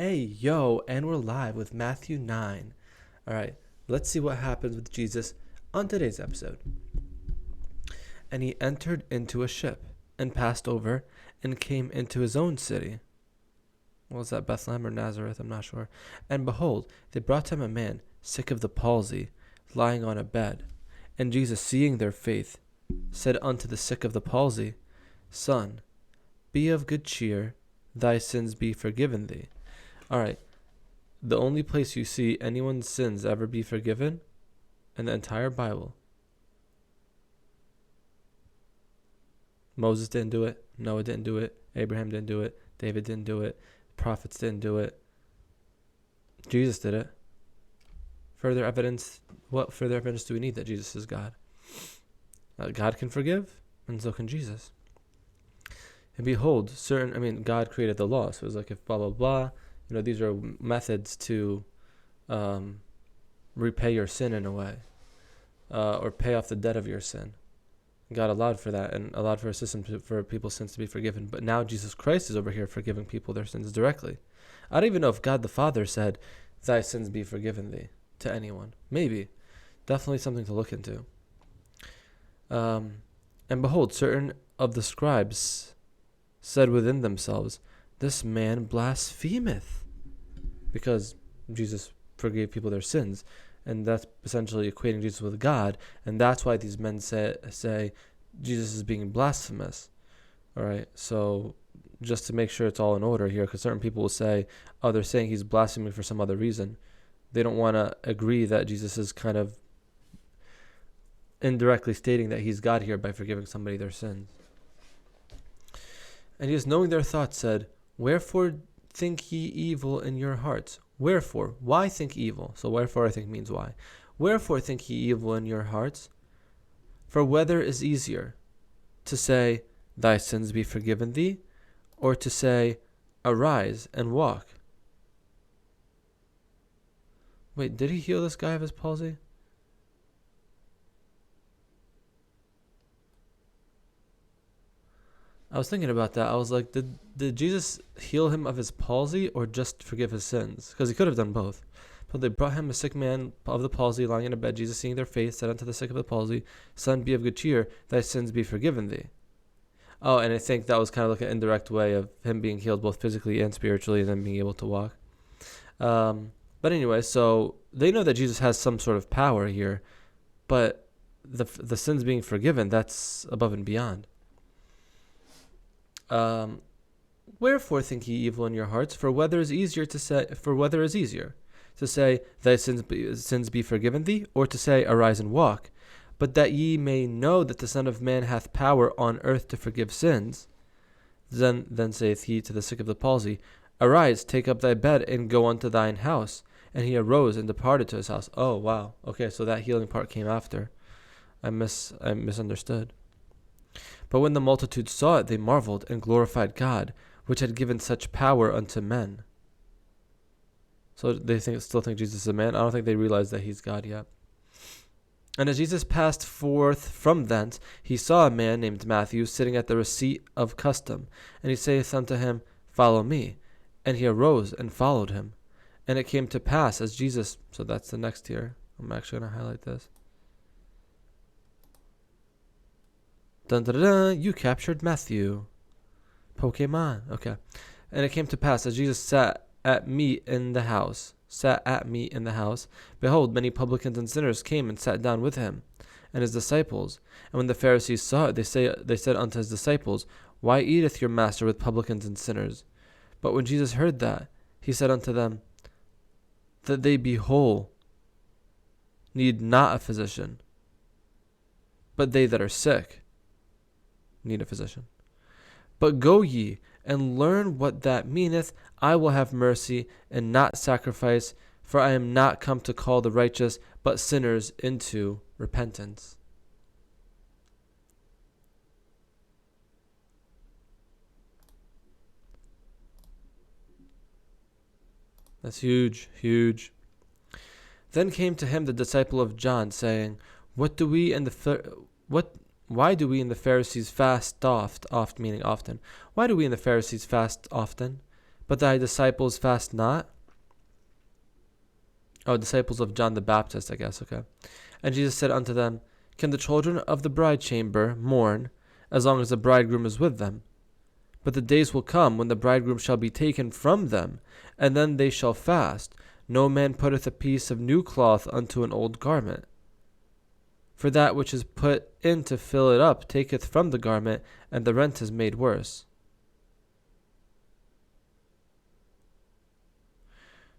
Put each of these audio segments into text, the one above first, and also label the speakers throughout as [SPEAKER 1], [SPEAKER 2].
[SPEAKER 1] Hey, yo, and we're live with Matthew 9. All right, let's see what happens with Jesus on today's episode. And he entered into a ship and passed over and came into his own city. Was that Bethlehem or Nazareth? I'm not sure. And behold, they brought to him a man sick of the palsy, lying on a bed. And Jesus, seeing their faith, said unto the sick of the palsy, Son, be of good cheer, thy sins be forgiven thee. All right. The only place you see anyone's sins ever be forgiven in the entire Bible. Moses didn't do it. Noah didn't do it. Abraham didn't do it. David didn't do it. Prophets didn't do it. Jesus did it. Further evidence. What further evidence do we need that Jesus is God? God can forgive, and so can Jesus. And behold, God created the law. So it was like if blah, blah, blah. These are methods to repay your sin in a way, or pay off the debt of your sin. God allowed for that and allowed for a system for people's sins to be forgiven. But now Jesus Christ is over here forgiving people their sins directly. I don't even know if God the Father said, thy sins be forgiven thee to anyone. Maybe. Definitely something to look into. And behold, certain of the scribes said within themselves, this man blasphemeth, because Jesus forgave people their sins, and that's essentially equating Jesus with God, and that's why these men say Jesus is being blasphemous. All right, so just to make sure it's all in order here, because certain people will say, oh, they're saying he's blaspheming for some other reason. They don't want to agree that Jesus is kind of indirectly stating that he's God here by forgiving somebody their sins. And Jesus, knowing their thoughts, said, wherefore think ye evil in your hearts? Wherefore? Why think evil? So wherefore I think means why. Wherefore think ye evil in your hearts? For whether is easier, to say, thy sins be forgiven thee, or to say, arise and walk? Wait, did he heal this guy of his palsy? I was thinking about that. I was like, did Jesus heal him of his palsy or just forgive his sins? Because he could have done both. But they brought him a sick man of the palsy lying in a bed. Jesus, seeing their faith, said unto the sick of the palsy, Son, be of good cheer, thy sins be forgiven thee. Oh, and I think that was kind of like an indirect way of him being healed both physically and spiritually and then being able to walk. But anyway, so they know that Jesus has some sort of power here, but the sins being forgiven, that's above and beyond. Wherefore think ye evil in your hearts? For whether is easier, to say, thy sins be forgiven thee, or to say, arise and walk? But that ye may know that the Son of Man hath power on earth to forgive sins. Then saith he to the sick of the palsy, arise, take up thy bed, and go unto thine house. And he arose and departed to his house. Oh, wow. Okay, so that healing part came after. I misunderstood. But when the multitude saw it, they marveled and glorified God, which had given such power unto men. So they still think Jesus is a man. I don't think they realize that he's God yet. And as Jesus passed forth from thence, he saw a man named Matthew sitting at the receipt of custom. And he saith unto him, Follow me. And he arose and followed him. And it came to pass as Jesus... So that's the next here. I'm actually going to highlight this. Dun, dun, dun, dun, you captured Matthew. Pokemon. Okay. And it came to pass as Jesus sat at meat in the house. Behold, many publicans and sinners came and sat down with him and his disciples. And when the Pharisees saw it, they said unto his disciples, Why eateth your master with publicans and sinners? But when Jesus heard that, he said unto them, That they be whole need not a physician, but they that are sick need a physician. But go ye and learn what that meaneth, I will have mercy and not sacrifice, for I am not come to call the righteous, but sinners into repentance. That's huge, huge. Then came to him the disciple of John, saying, Why do we and the Pharisees fast oft, meaning often? Why do we and the Pharisees fast often, but thy disciples fast not? Oh, disciples of John the Baptist, I guess, okay. And Jesus said unto them, Can the children of the bride chamber mourn, as long as the bridegroom is with them? But the days will come when the bridegroom shall be taken from them, and then they shall fast. No man putteth a piece of new cloth unto an old garment. For that which is put in to fill it up taketh from the garment, and the rent is made worse.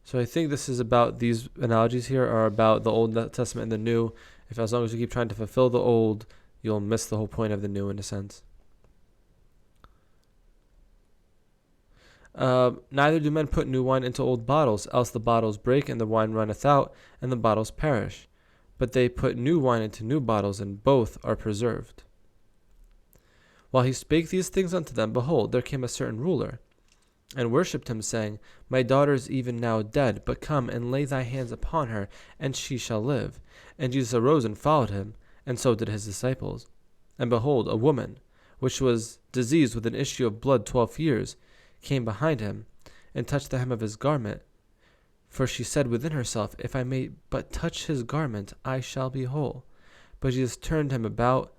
[SPEAKER 1] So I think this is about, these analogies here are about the Old Testament and the New. If as long as you keep trying to fulfill the old, you'll miss the whole point of the new in a sense. Neither do men put new wine into old bottles, else the bottles break, and the wine runneth out, and the bottles perish. But they put new wine into new bottles, and both are preserved. While he spake these things unto them, behold, there came a certain ruler, and worshipped him, saying, My daughter is even now dead, but come and lay thy hands upon her, and she shall live. And Jesus arose and followed him, and so did his disciples. And behold, a woman, which was diseased with an issue of blood 12 years, came behind him, and touched the hem of his garment. For she said within herself, If I may but touch his garment, I shall be whole. But Jesus turned him about,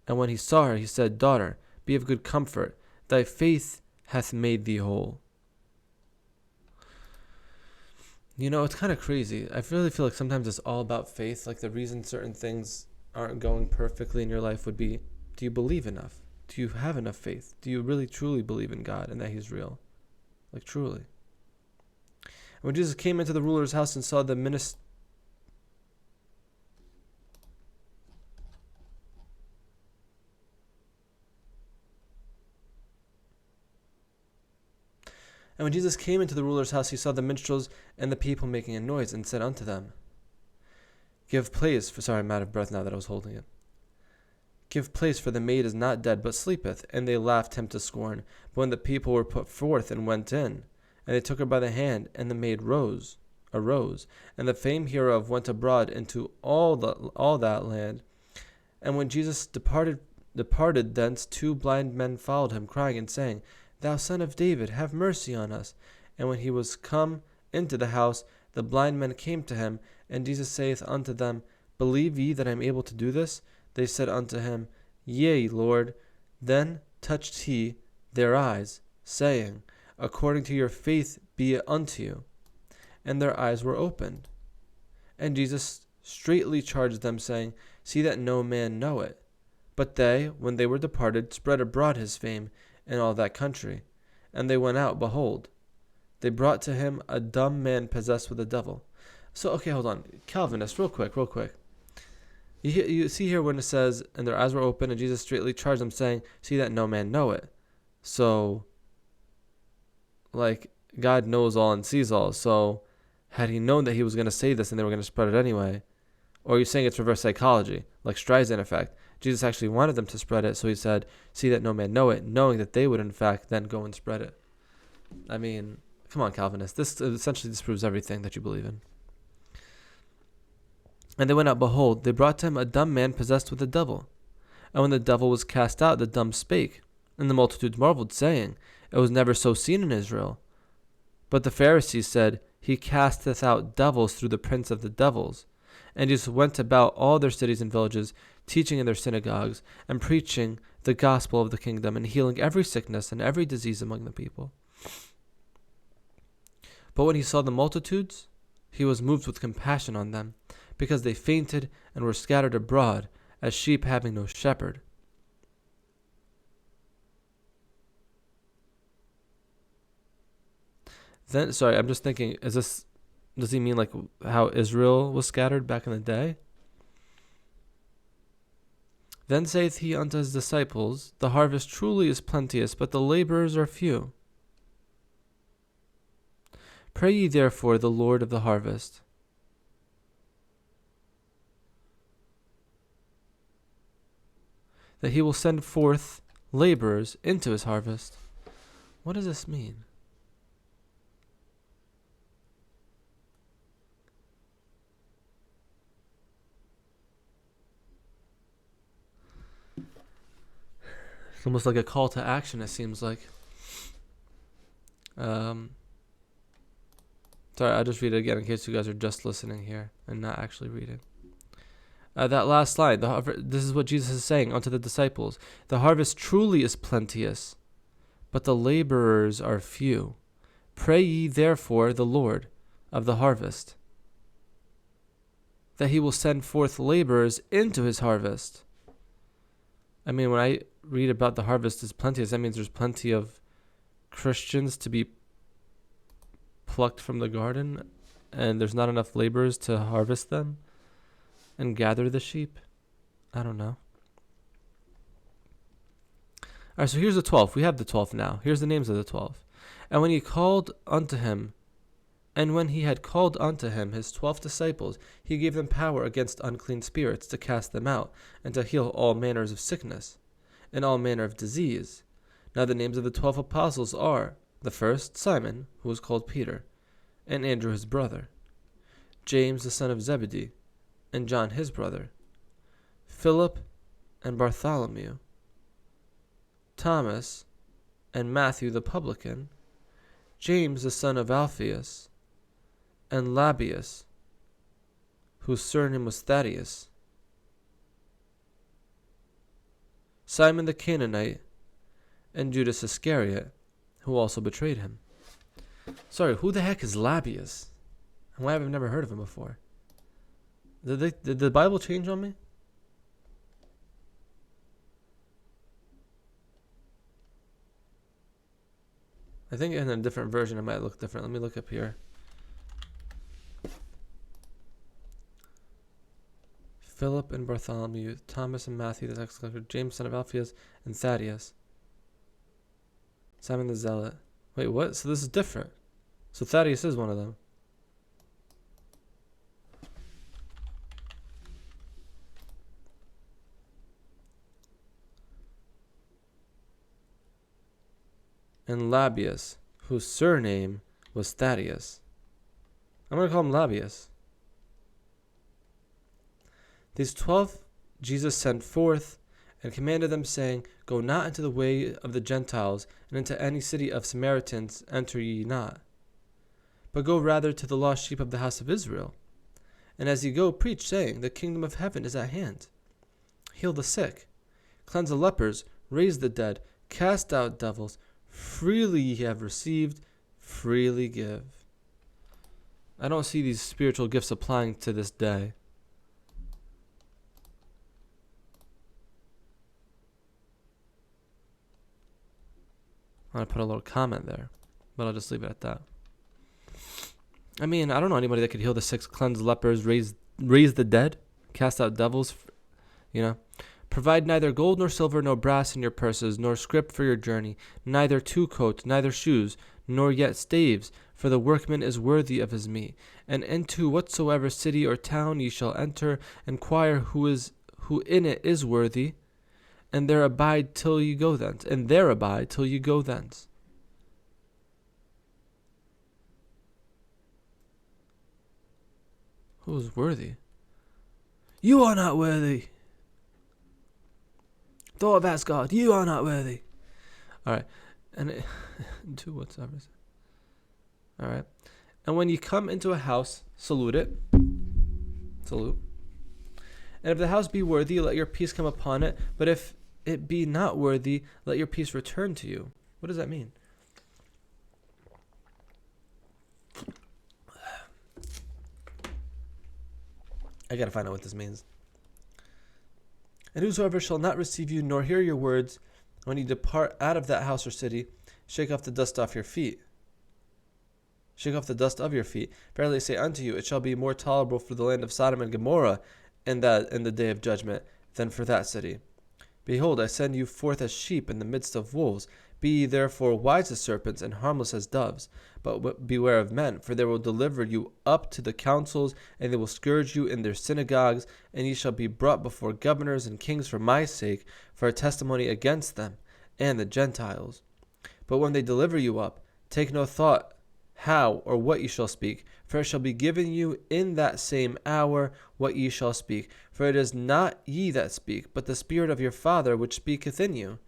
[SPEAKER 1] and when he saw her, he said, Daughter, be of good comfort, thy faith hath made thee whole. You know, it's kind of crazy. I really feel like sometimes it's all about faith. Like the reason certain things aren't going perfectly in your life would be, do you believe enough? Do you have enough faith? Do you really truly believe in God and that he's real? Like truly. And when Jesus came into the ruler's house and saw the minister, And when Jesus came into the ruler's house, he saw the minstrels and the people making a noise, and said unto them, Give place, for sorry, I'm out of breath now that I was holding it. Give place, for the maid is not dead, but sleepeth. And they laughed him to scorn. But when the people were put forth and went in, and they took her by the hand, and the maid arose, and the fame hereof went abroad into all that land. And when Jesus departed thence, 2 blind men followed him, crying and saying, Thou son of David, have mercy on us. And when he was come into the house, the blind men came to him, and Jesus saith unto them, Believe ye that I am able to do this? They said unto him, Yea, Lord. Then touched he their eyes, saying, According to your faith be it unto you. And their eyes were opened. And Jesus straitly charged them, saying, See that no man know it. But they, when they were departed, spread abroad his fame in all that country. And they went out, behold, they brought to him a dumb man possessed with a devil. So, okay, hold on. Calvinist, real quick. You see here when it says, and their eyes were open, and Jesus straightly charged them, saying, See that no man know it. So, like, God knows all and sees all. So, had he known that he was going to say this and they were going to spread it anyway, or are you saying it's reverse psychology, like Streisand effect? Jesus actually wanted them to spread it, so he said, See that no man know it, knowing that they would in fact then go and spread it. I mean, come on, Calvinist. This essentially disproves everything that you believe in. And they went out, behold, they brought to him a dumb man possessed with a devil. And when the devil was cast out, the dumb spake. And the multitude marveled, saying, It was never so seen in Israel. But the Pharisees said, He casteth out devils through the prince of the devils. And Jesus went about all their cities and villages, teaching in their synagogues, and preaching the gospel of the kingdom, and healing every sickness and every disease among the people. But when he saw the multitudes, he was moved with compassion on them, because they fainted and were scattered abroad, as sheep having no shepherd. Then, sorry, I'm just thinking, does he mean like how Israel was scattered back in the day? Then saith he unto his disciples, The harvest truly is plenteous, but the laborers are few. Pray ye therefore the Lord of the harvest, that he will send forth laborers into his harvest. What does this mean? It's almost like a call to action, it seems like. Sorry, I'll just read it again in case you guys are just listening here and not actually reading. That last line, this is what Jesus is saying unto the disciples. The harvest truly is plenteous, but the laborers are few. Pray ye therefore the Lord of the harvest, that he will send forth laborers into his harvest. I mean, when I read about the harvest is plenteous, that means there's plenty of Christians to be plucked from the garden, and there's not enough laborers to harvest them and gather the sheep. I don't know. All right, so here's the 12. We have the 12 now. Here's the names of the 12. And when he had called unto him his 12 disciples, he gave them power against unclean spirits to cast them out, and to heal all manners of sickness, and all manner of disease. Now the names of the 12 apostles are, the first, Simon, who was called Peter, and Andrew his brother, James the son of Zebedee, and John his brother, Philip and Bartholomew, Thomas and Matthew the publican, James the son of Alphaeus, and Labius, whose surname was Thaddeus, Simon the Canaanite, and Judas Iscariot, who also betrayed him. Sorry, who the heck is Labius? And why have I never heard of him before? Did the Bible change on me? I think in a different version it might look different. Let me look up here. Philip and Bartholomew, Thomas and Matthew the tax collector, James son of Alphaeus, and Thaddeus, Simon the Zealot. Wait, what? So this is different. So Thaddeus is one of them. And Labius, whose surname was Thaddeus. I'm going to call him Labius. These 12 Jesus sent forth, and commanded them, saying, Go not into the way of the Gentiles, and into any city of Samaritans enter ye not, but go rather to the lost sheep of the house of Israel. And as ye go, preach, saying, The kingdom of heaven is at hand. Heal the sick, cleanse the lepers, raise the dead, cast out devils. Freely ye have received, freely give. I don't see these spiritual gifts applying to this day. I'm going to put a little comment there, but I'll just leave it at that. I mean, I don't know anybody that could heal the sick, cleanse lepers, raise the dead, cast out devils, Provide neither gold nor silver nor brass in your purses, nor scrip for your journey, neither two coats, neither shoes, nor yet staves, for the workman is worthy of his meat. And into whatsoever city or town ye shall enter, inquire who in it is worthy, and there abide till ye go thence. Who is worthy? You are not worthy. Thor of Asgard, you are not worthy. All right, and do whatsoever. All right, and when you come into a house, salute it. Salute. And if the house be worthy, let your peace come upon it. But if it be not worthy, let your peace return to you. What does that mean? I gotta find out what this means. And whosoever shall not receive you, nor hear your words, when you depart out of that house or city, shake off the dust off your feet. Shake off the dust of your feet. Verily I say unto you, it shall be more tolerable for the land of Sodom and Gomorrah in the day of judgment than for that city. Behold, I send you forth as sheep in the midst of wolves. Be ye therefore wise as serpents and harmless as doves. But beware of men, for they will deliver you up to the councils, and they will scourge you in their synagogues, and ye shall be brought before governors and kings for my sake, for a testimony against them and the Gentiles. But when they deliver you up, take no thought how or what ye shall speak, for it shall be given you in that same hour what ye shall speak. For it is not ye that speak, but the Spirit of your Father which speaketh in you.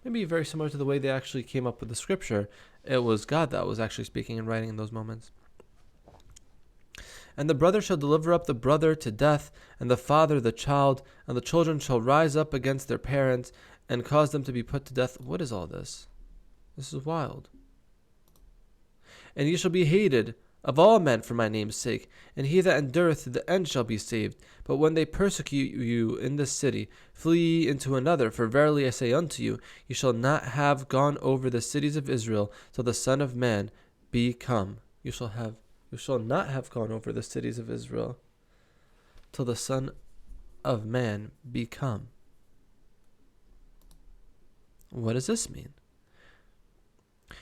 [SPEAKER 1] Maybe very similar to the way they actually came up with the scripture. It was God that was actually speaking and writing in those moments. And the brother shall deliver up the brother to death, and the father the child, and the children shall rise up against their parents, and cause them to be put to death. What is all this? This is wild. And ye shall be hated of all men for my name's sake, and he that endureth to the end shall be saved. But when they persecute you in this city, flee ye into another. For verily I say unto you, ye shall not have gone over the cities of Israel till the Son of Man be come. You shall not have gone over the cities of Israel till the Son of Man be come. What does this mean?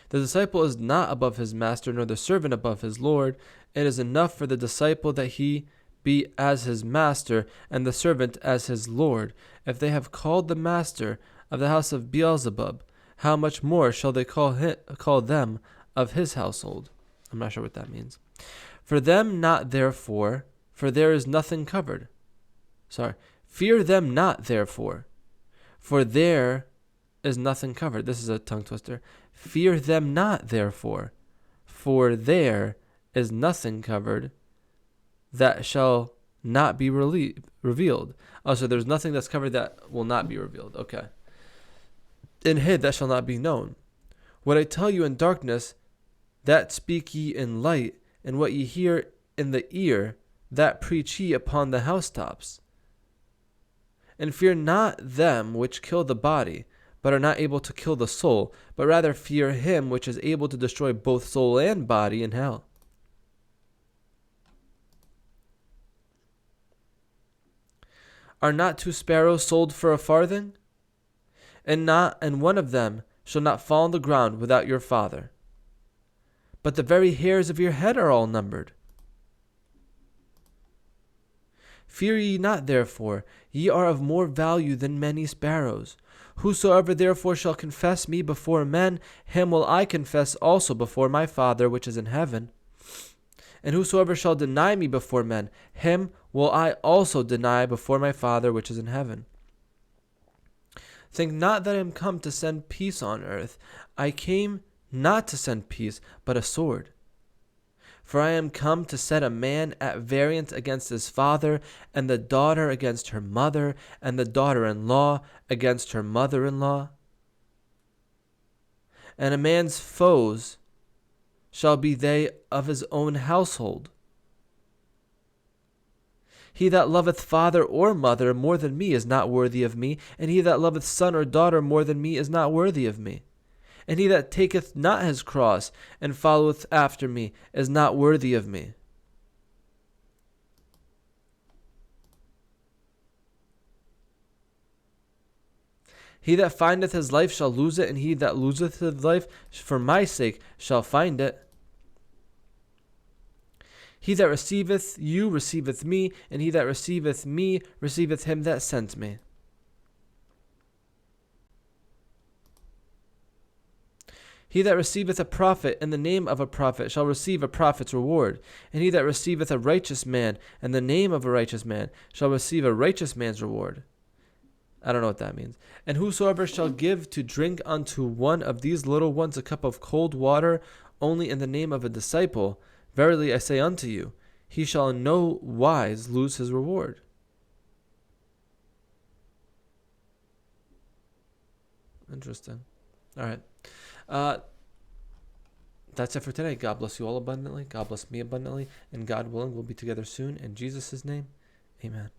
[SPEAKER 1] The disciple is not above his master, nor the servant above his Lord. It is enough for the disciple that he be as his master, and the servant as his Lord. If they have called the master of the house of Beelzebub, how much more shall they call them of his household? I'm not sure what that means. For them not therefore, for there is nothing covered. Fear them not therefore, for there is nothing covered. This is a tongue twister. Fear them not therefore, for there is nothing covered that shall not be revealed. Oh, so there's nothing that's covered that will not be revealed. Okay. And hid that shall not be known. What I tell you in darkness, that speak ye in light, and what ye hear in the ear, that preach ye upon the housetops. And fear not them which kill the body, but are not able to kill the soul, but rather fear him which is able to destroy both soul and body in hell. Are not 2 sparrows sold for a farthing? And one of them shall not fall on the ground without your Father. But the very hairs of your head are all numbered. Fear ye not therefore, ye are of more value than many sparrows. Whosoever therefore shall confess me before men, him will I confess also before my Father which is in heaven. And whosoever shall deny me before men, him will I also deny before my Father which is in heaven. Think not that I am come to send peace on earth. I came not to send peace, but a sword. For I am come to set a man at variance against his father, and the daughter against her mother, and the daughter-in-law against her mother-in-law. And a man's foes shall be they of his own household. He that loveth father or mother more than me is not worthy of me, and he that loveth son or daughter more than me is not worthy of me. And he that taketh not his cross and followeth after me is not worthy of me. He that findeth his life shall lose it, and he that loseth his life for my sake shall find it. He that receiveth you receiveth me, and he that receiveth me receiveth him that sent me. He that receiveth a prophet in the name of a prophet shall receive a prophet's reward. And he that receiveth a righteous man in the name of a righteous man shall receive a righteous man's reward. I don't know what that means. And whosoever shall give to drink unto one of these little ones a cup of cold water only in the name of a disciple, verily I say unto you, he shall in no wise lose his reward. Interesting. All right. That's it for today. God bless you all abundantly. God bless me abundantly. And God willing, we'll be together soon. In Jesus' name, amen.